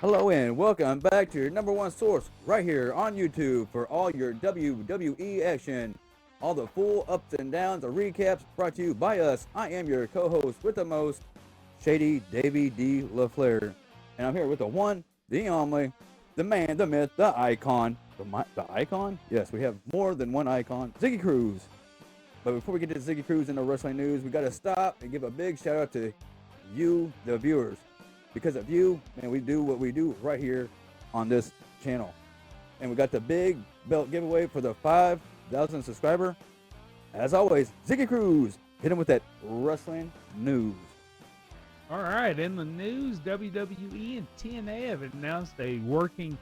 Hello and welcome back to your number one source right here on YouTube for all your WWE action. All the full ups and downs, the recaps brought to you by us. I am your co-host with the most, Shady Davy D. LaFlair. And I'm here with the one, the only, the man, the myth, the icon. The icon? Yes, we have more than one icon, Ziggy Cruze. But before we get to Ziggy Cruze and the wrestling news, we got to stop and give a big shout out to you, the viewers. Because of you, man, we do what we do right here on this channel. And we got the big belt giveaway for the 5,000 subscriber. As always, Ziggy Cruze, hit him with that wrestling news. All right, in the news, WWE and TNA have announced a working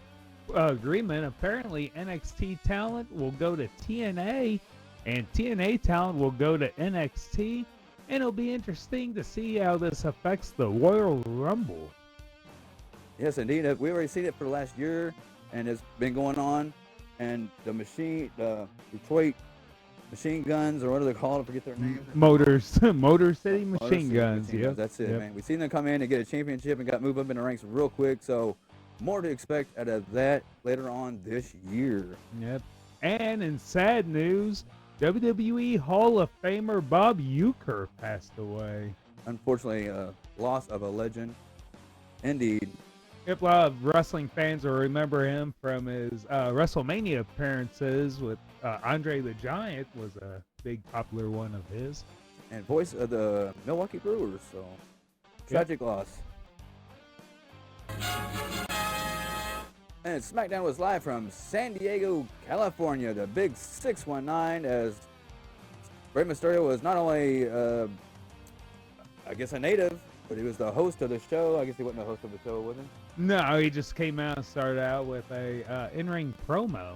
agreement. Apparently, NXT talent will go to TNA, and TNA talent will go to NXT. And it'll be interesting to see how this affects the Royal Rumble. Yes, indeed. We already seen it for the last year, and it's been going on. And the Detroit Machine Guns, or what do they call it? I forget their names. Motor City Machine Guns. Yeah, that's it, man. We've seen them come in and get a championship and got moved up in the ranks real quick. So more to expect out of that later on this year. Yep. And in sad news, WWE Hall of Famer Bob Uecker passed away. Unfortunately, loss of a legend. Indeed. Yep, a lot of wrestling fans will remember him from his WrestleMania appearances with Andre the Giant was a big popular one of his. And voice of the Milwaukee Brewers, so tragic loss. And Smackdown was live from San Diego, California, the big 619, as Rey Mysterio was not only, I guess, a native, but he was the host of the show. I guess he wasn't the host of the show, was he? No, he just came out and started out with a in-ring promo.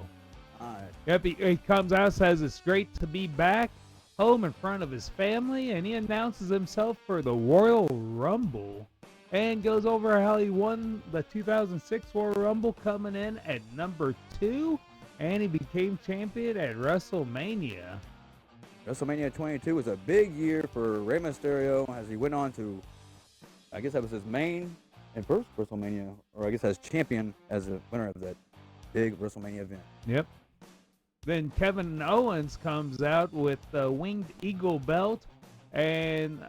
All right. Yep, he comes out, says it's great to be back home in front of his family, and he announces himself for the Royal Rumble. And goes over how he won the 2006 Royal Rumble coming in at number 2. And he became champion at WrestleMania. WrestleMania 22 was a big year for Rey Mysterio as he went on to, I guess that was his main and first WrestleMania, or I guess as champion, as a winner of that big WrestleMania event. Yep. Then Kevin Owens comes out with the Winged Eagle belt. And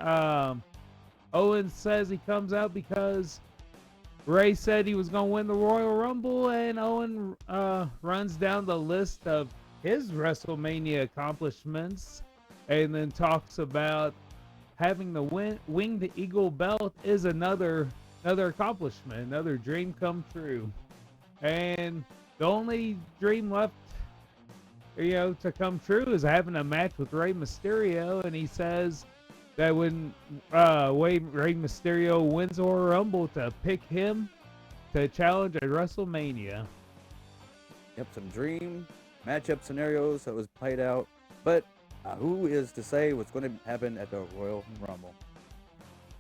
Owens says he comes out because Ray said he was going to win the Royal Rumble, and Owen runs down the list of his WrestleMania accomplishments and then talks about having the Winged Eagle belt is another accomplishment, another dream come true. And the only dream left, to come true is having a match with Rey Mysterio, and he says that when Rey Mysterio wins the Royal Rumble, to pick him to challenge at WrestleMania. Yep, some dream matchup scenarios that was played out. But who is to say what's going to happen at the Royal Rumble?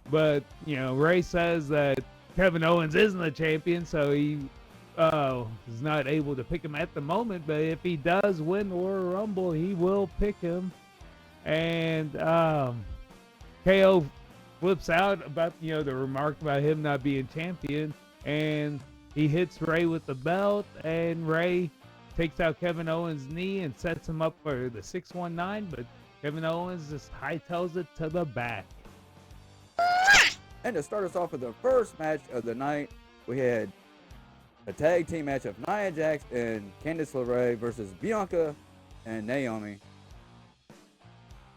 But, Ray says that Kevin Owens isn't the champion, so he is not able to pick him at the moment. But if he does win the Royal Rumble, he will pick him. And KO flips out about, the remark about him not being champion, and he hits Ray with the belt, and Ray takes out Kevin Owens' knee and sets him up for the 619, but Kevin Owens just hightails it to the back. And to start us off with the first match of the night, we had a tag team match of Nia Jax and Candice LeRae versus Bianca and Naomi.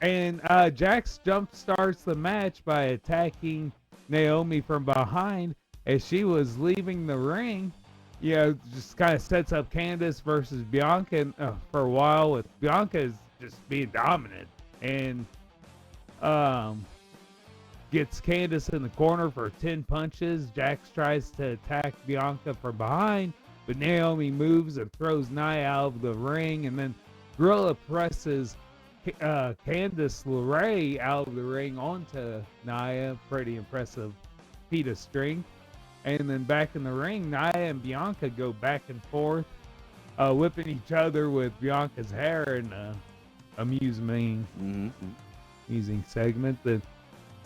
And Jax jump starts the match by attacking Naomi from behind as she was leaving the ring. Just kind of sets up Candice versus Bianca for a while, with Bianca just being dominant. And gets Candice in the corner for 10 punches. Jax tries to attack Bianca from behind, but Naomi moves and throws Nia out of the ring, and then Gorilla presses Candice LeRae out of the ring onto Nia. Pretty impressive feat of strength. And then back in the ring, Nia and Bianca go back and forth, whipping each other with Bianca's hair in a amusing segment. That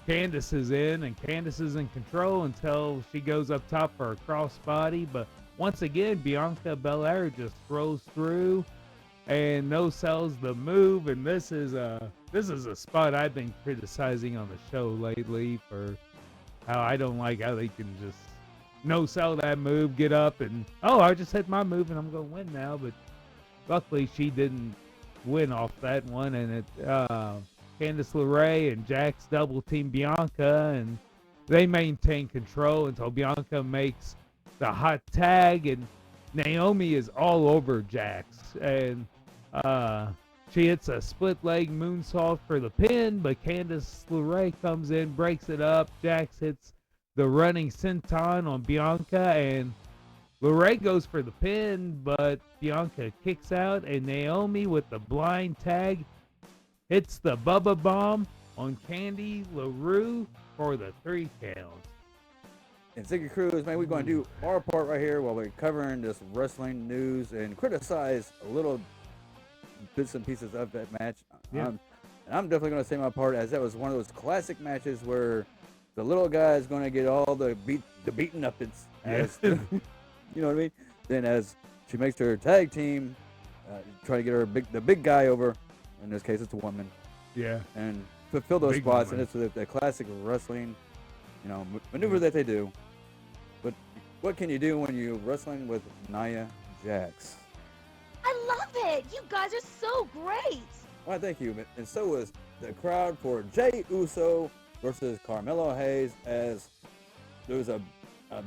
Candice is in, and Candice is in control until she goes up top for a crossbody. But once again, Bianca Belair just throws through and no sells the move. And this is a spot I've been criticizing on the show lately for how I don't like how they can just no sell that move, get up, and I just hit my move and I'm gonna win now. But luckily she didn't win off that one, and it Candice LeRae and Jax double team Bianca, and they maintain control until Bianca makes the hot tag, and Naomi is all over Jax, and she hits a split leg moonsault for the pin, but Candice LeRae comes in, breaks it up. Jax hits the running senton on Bianca, and LeRae goes for the pin, but Bianca kicks out, and Naomi with the blind tag hits the Bubba Bomb on Candy LaRue for the 3 count. And Ziggy Cruze, man, we're going to do our part right here while we're covering this wrestling news and criticize a little bits and pieces of that match. Yeah. And I'm definitely going to say my part, as that was one of those classic matches where the little guy is going to get all the beaten up. As you know what I mean? Then as she makes her tag team, try to get the big guy over. In this case, it's a woman. Yeah. And fulfill those Big spots, woman. and it's the classic wrestling, maneuver that they do. But what can you do when you're wrestling with Nia Jax? I love it. You guys are so great. Well, thank you. And so was the crowd for Jey Uso versus Carmelo Hayes, as there was a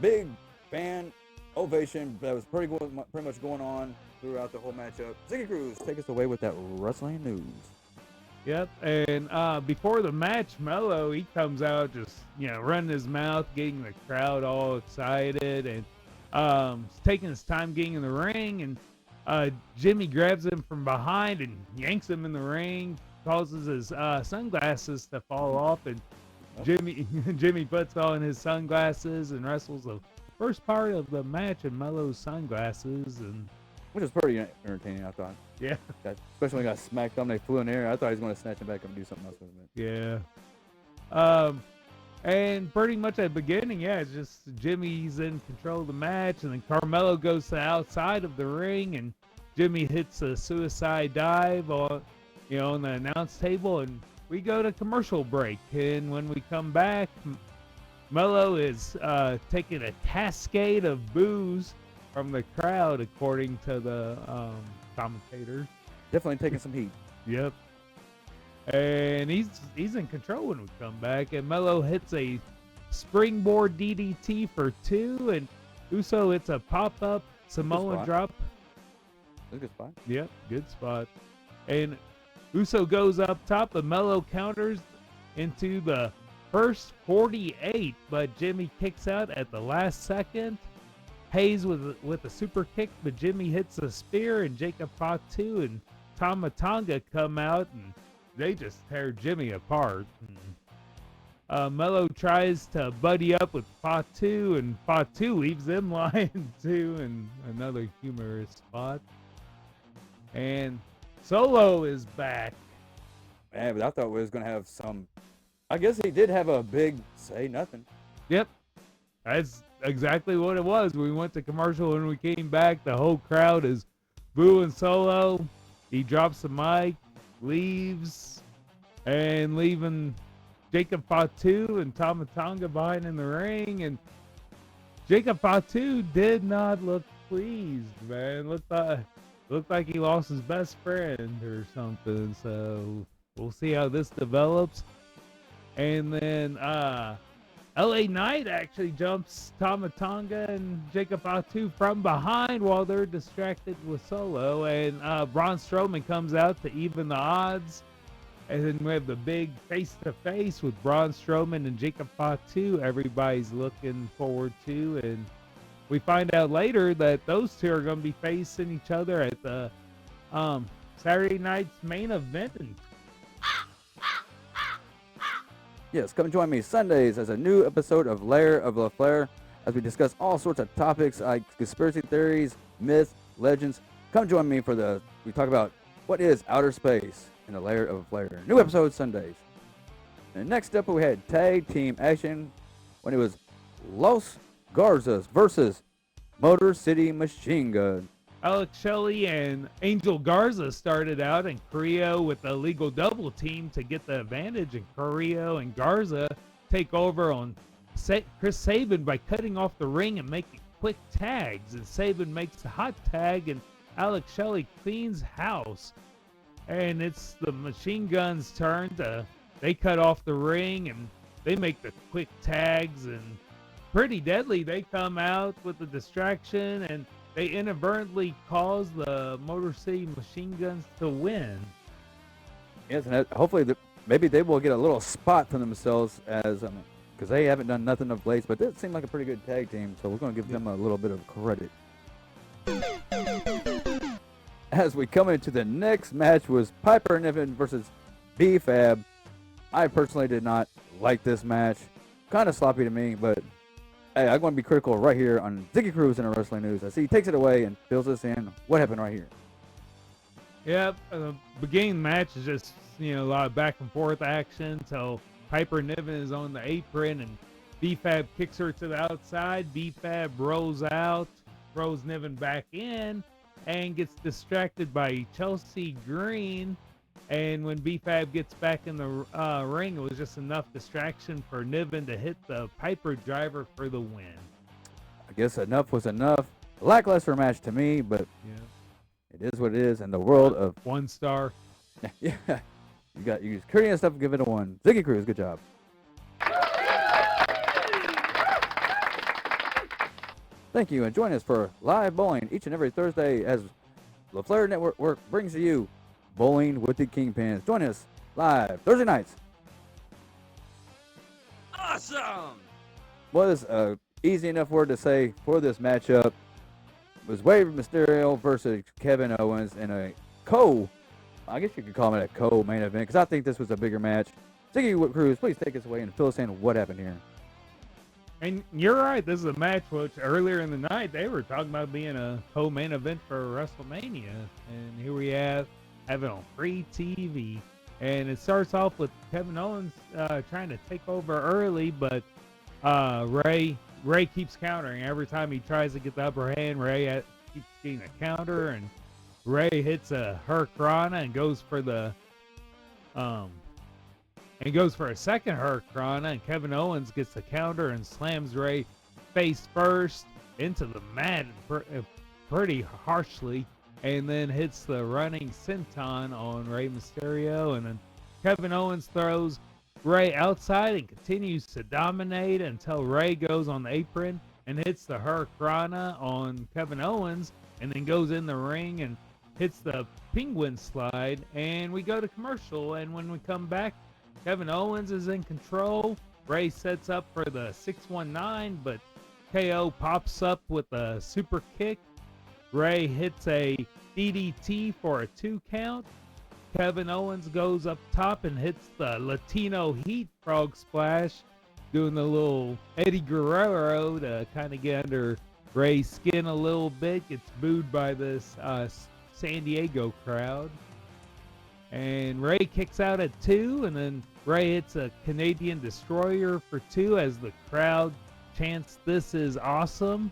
big fan ovation that was pretty much going on throughout the whole matchup. Ziggy Cruze, take us away with that wrestling news. Yep, and before the match, Mello, he comes out just, running his mouth, getting the crowd all excited, and taking his time getting in the ring, and Jimmy grabs him from behind and yanks him in the ring, causes his sunglasses to fall off, and Jimmy puts on his sunglasses and wrestles the first part of the match in Mello's sunglasses, and Which was pretty entertaining, I thought. yeah. Especially when he got smacked up and they flew in the air. I thought he was going to snatch him back up and do something else with it. Yeah. And pretty much at the beginning, it's just Jimmy's in control of the match, and then Carmelo goes to the outside of the ring, and Jimmy hits a suicide dive on the announce table, and we go to commercial break. And when we come back, Mello is taking a cascade of boos from the crowd, according to the commentator. Definitely taking some heat. Yep. And he's in control when we come back. And Mello hits a springboard DDT for 2, and Uso hits a pop-up Samoan drop. That's a good spot. Yep, good spot. And Uso goes up top, and Mello counters into the first 48, but Jimmy kicks out at the last second. Hayes with a super kick, but Jimmy hits a spear, and Jacob Fatu and Tama Tonga come out, and they just tear Jimmy apart. Mello tries to buddy up with Fatu, and Fatu leaves them lying too, in another humorous spot. And Solo is back. Man, but I thought we was going to have some... I guess he did have a big say nothing. Yep. That's exactly what it was. We went to commercial, and we came back. The whole crowd is booing Solo. He drops the mic, leaves, and leaving Jacob Fatu and Tama Tonga behind in the ring. And Jacob Fatu did not look pleased, man. Looked like he lost his best friend or something. So we'll see how this develops. And then LA Knight actually jumps Tama Tonga and Jacob Fatu from behind while they're distracted with Solo. And Braun Strowman comes out to even the odds. And then we have the big face-to-face with Braun Strowman and Jacob Fatu. Everybody's looking forward to. And we find out later that those two are going to be facing each other at the Saturday night's main event. Yes, come join me Sundays as a new episode of Lair of LaFlair as we discuss all sorts of topics like conspiracy theories, myths, legends. Come join me we talk about what is outer space in the Lair of LaFlair. New episode Sundays. And next up, we had tag team action when it was Los Garzas versus Motor City Machine Gun. Alex Shelley and Angel Garza started out in Carrillo with a legal double team to get the advantage, and Carrillo and Garza take over on Chris Sabin by cutting off the ring and making quick tags, and Sabin makes the hot tag and Alex Shelley cleans house. And it's the Machine Gun's turn they cut off the ring and they make the quick tags, and Pretty Deadly, they come out with the distraction and they inadvertently cause the Motor City Machine Guns to win. Yes, and hopefully maybe they will get a little spot for themselves as because they haven't done nothing of late, but it seemed like a pretty good tag team, so we're going to give them a little bit of credit. As we come into the next match was Piper Niven versus B-Fab. I personally did not like this match. Kind of sloppy to me, but hey, I'm going to be critical right here on Ziggy Cruze in the wrestling news. I see he takes it away and fills us in. What happened right here? Yep, beginning match is just, a lot of back and forth action until Piper Niven is on the apron and B-Fab kicks her to the outside. B-Fab rolls out, throws Niven back in, and gets distracted by Chelsea Green. And when B-Fab gets back in the ring, it was just enough distraction for Niven to hit the Piper driver for the win. I guess enough was enough. A lackluster match to me, but it is what it is in the world of 1 star. Yeah, you courteous stuff. Give it a 1. Ziggy Cruze, good job. Thank you, and join us for live bowling each and every Thursday as LaFlair Network brings to you Bowling with the Kingpins. Join us live Thursday nights. Awesome! Was a easy enough word to say for this matchup. It was Mysterio versus Kevin Owens in a I guess you could call it a co-main event, because I think this was a bigger match. Ziggy Cruze, please take us away and fill us in what happened here. And you're right, this is a match which earlier in the night they were talking about being a co-main event for WrestleMania. And here we have it on free TV. And it starts off with Kevin Owens trying to take over early, but Ray keeps countering. Every time he tries to get the upper hand, Ray keeps getting a counter, and Ray hits a Hurricanrana and goes for the a second Hurricanrana, and Kevin Owens gets the counter and slams Ray face first into the mat pretty harshly, and then hits the running senton on Rey Mysterio, and then Kevin Owens throws Ray outside and continues to dominate until Ray goes on the apron and hits the Hurricanrana on Kevin Owens, and then goes in the ring and hits the penguin slide, and we go to commercial. And when we come back, Kevin Owens is in control. Ray sets up for the 619, but KO pops up with a super kick. Ray hits a DDT for a 2 count. Kevin Owens goes up top and hits the Latino Heat Frog Splash, doing the little Eddie Guerrero to kind of get under Ray's skin a little bit. Gets booed by this San Diego crowd. And Ray kicks out at 2, and then Ray hits a Canadian Destroyer for 2 as the crowd chants, "This is awesome."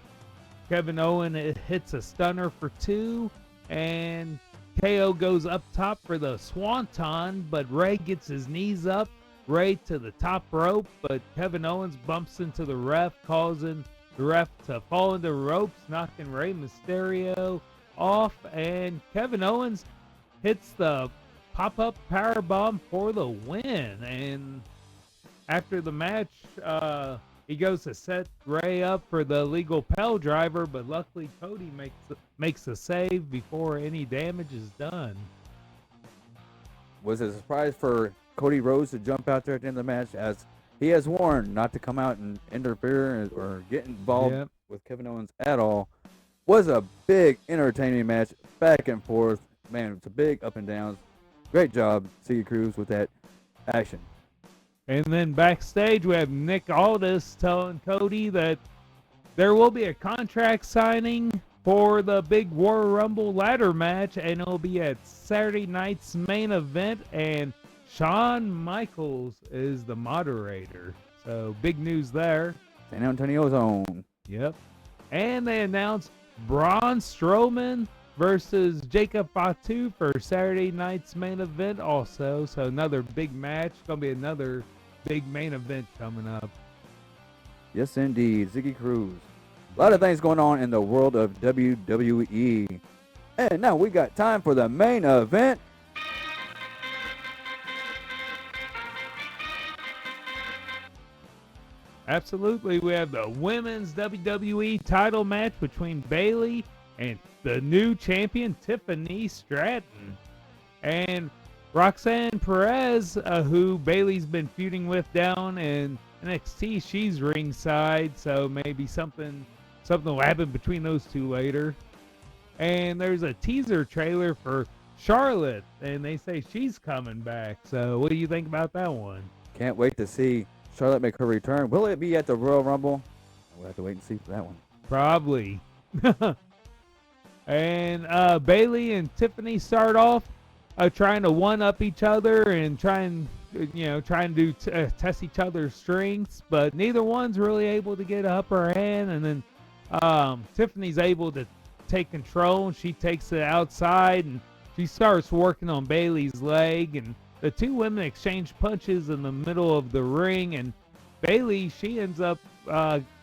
Kevin Owens hits a stunner for 2, and KO goes up top for the Swanton, but Ray gets his knees up, Ray to the top rope, but Kevin Owens bumps into the ref, causing the ref to fall into the ropes, knocking Rey Mysterio off, and Kevin Owens hits the pop-up powerbomb for the win. And after the match, he goes to set Ray up for the legal pile driver, but luckily Cody makes a save before any damage is done. Was it a surprise for Cody Rhodes to jump out there at the end of the match, as he has warned not to come out and interfere or get involved with Kevin Owens at all? Was a big entertaining match, back and forth. Man, it's a big up and downs. Great job, Ziggy Cruze, with that action. And then backstage, we have Nick Aldis telling Cody that there will be a contract signing for the big War Rumble ladder match, and it'll be at Saturday night's main event. And Shawn Michaels is the moderator. So big news there. San Antonio's own. Yep. And they announced Braun Strowman versus Jacob Fatu for Saturday night's main event also. So another big match. Going to be another big main event coming up. Yes, indeed. Ziggy Cruze. A lot of things going on in the world of WWE. And now we got time for the main event. Absolutely. We have the women's WWE title match between Bayley and the new champion, Tiffany Stratten. And Roxanne Perez, who Bayley's been feuding with down in NXT, she's ringside. So maybe something will happen between those two later. And there's a teaser trailer for Charlotte, and they say she's coming back. So what do you think about that one? Can't wait to see Charlotte make her return. Will it be at the Royal Rumble? We'll have to wait and see for that one. Probably. And Bayley and Tiffany start off trying to one-up each other and trying to test each other's strengths, but neither one's really able to get an upper hand. And then Tiffany's able to take control, and she takes it outside, and she starts working on Bayley's leg, and the two women exchange punches in the middle of the ring, and Bayley, she ends up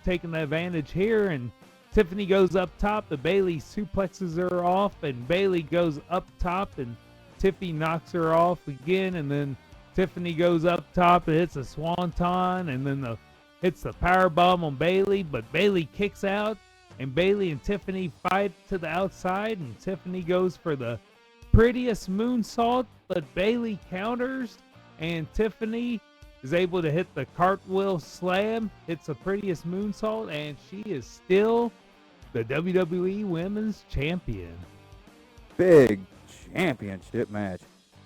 taking the advantage here, and Tiffany goes up top, but Bayley suplexes her off, and Bayley goes up top, and Tiffany knocks her off again, and then Tiffany goes up top and hits a swanton, and then hits the power bomb on Bayley, but Bayley kicks out, and Bayley and Tiffany fight to the outside, and Tiffany goes for the prettiest moonsault, but Bayley counters, and Tiffany is able to hit the cartwheel slam, hits the prettiest moonsault, and she is still the WWE Women's Champion. Big championship match.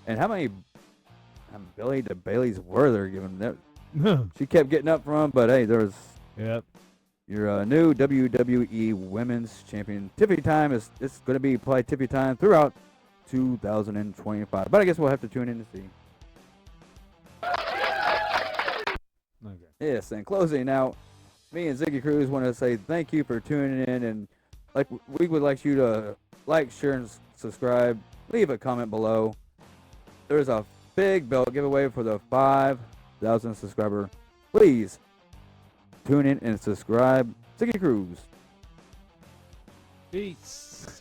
And how many Billy to Bailey's were there giving that? She kept getting up from, but hey, there was. Yep. Your new WWE Women's Champion. Tiffany time it's going to be probably Tiffany time throughout 2025. But I guess we'll have to tune in to see. Okay. Yes, and closing out, me and Ziggy Cruze want to say thank you for tuning in, and like we would like you to like, share, and subscribe. Leave a comment below. There's a big belt giveaway for the 5,000 subscriber. Please tune in and subscribe. Ziggy Cruze. Peace.